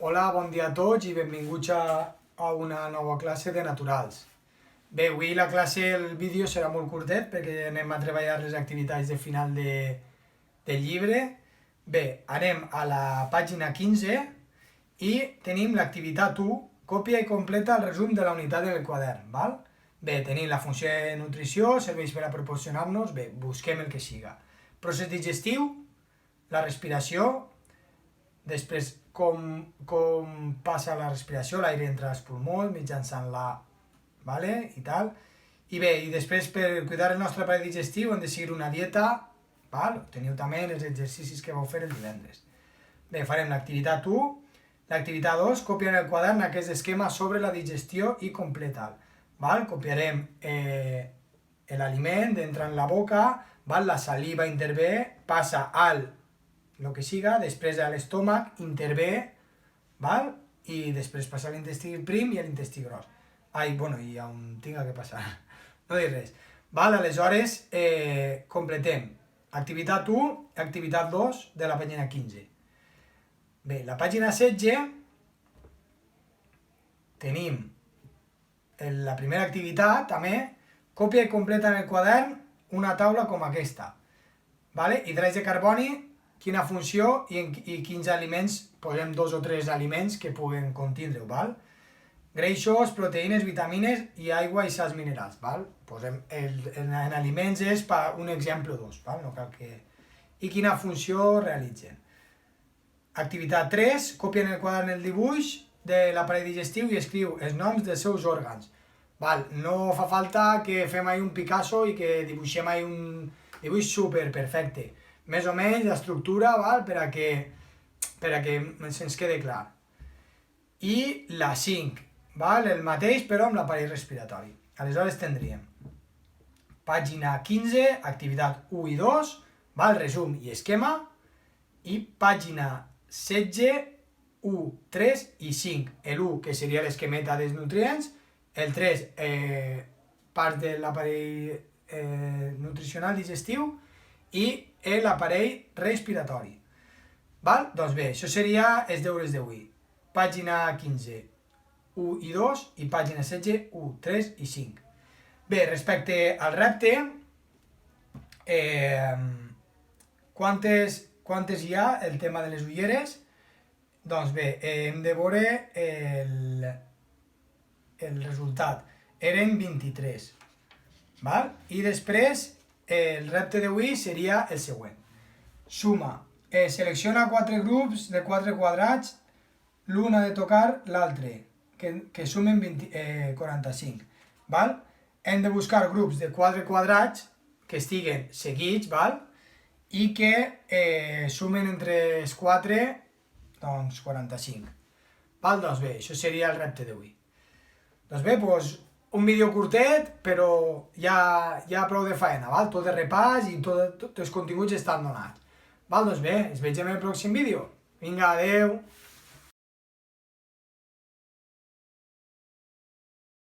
Hola, bon dia a tots i benvinguts a una nova classe de naturals. Bé, avui la classe, el vídeo serà molt curtet perquè anem a treballar les activitats de final del llibre. Bé, anem a la pàgina 15 i tenim l'activitat 1, còpia i completa el resum de la unitat en el quadern. Val? Bé, tenim la funció de nutrició, serveix per a proporcionar-nos, bé, busquem el que siga. Procés digestiu, la respiració, després com passa la respiració, l'aire entra als pulmons mitjançant vale? I tal. I bé, i després per cuidar el nostre aparell digestiu hem de seguir una dieta, val? Teniu també els exercicis que vau fer el divendres. Bé, farem l'activitat 1, l'activitat 2, copiar en el quadern aquest esquema sobre la digestió i completa'l. Val? Copiarem l'aliment, entra en la boca, val? La saliva intervé, passa al el que siga, després a l'estómac intervé, val? I després passa a l'intestí prim i a l'intestí gros. Ai, bueno, i on tinga que passar, no dic res. Val? Aleshores, completem activitat 1, activitat 2 de la pàgina 15. Bé, la pàgina 16 tenim la primera activitat, també, còpia i completa en el quadern una taula com aquesta. Vale? Hidrats de carboni, quina funció i quins aliments, posem 2 o 3 aliments que puguen contindre-ho, val? Greixos, proteïnes, vitamines i aigua i sals minerals, val? Posem en aliments és un exemple o dos, val? No cal que... I quina funció realitzen. Activitat 3, copia en el quadern el dibuix de l'aparell digestiu i escriu els noms dels seus òrgans. Val? No fa falta que fem ahí un Picasso i que dibuixem ahí un dibuix super perfecte. Més o menys l'estructura, val? Per a que se'ns quede clar. I la 5, val? El mateix però amb l'aparell respiratori. Aleshores tindríem pàgina 15, activitat 1 i 2, val? Resum i esquema, i pàgina 16, 1, 3 i 5. L'1 que seria l'esquemeta dels nutrients, el 3 part de l'aparell nutricional digestiu i l'aparell respiratori. Val? Doncs bé, això seria els deures d'avui. Pàgina 15, 1 i 2 i pàgina 16, 1, 3 i 5. Bé, respecte al repte, quantes hi ha el tema de les ulleres? Doncs bé, hem de veure el resultat. Eren 23. Val? I després el repte d'avui seria el següent. Suma. Selecciona 4 grups de 4 quadrats, l'un ha de tocar l'altre, que sumen 45. Val? Hem de buscar grups de 4 quadrats que estiguen seguits, val? I que sumen entre els 4 doncs 45. Val? Doncs bé, això seria el repte d'avui. Doncs bé, doncs un vídeo curtet, però ja prou de feina, val? Tot de repàs i tots els continguts estan donats. Val? Doncs bé, ens veiem en el pròxim vídeo. Vinga, adeu!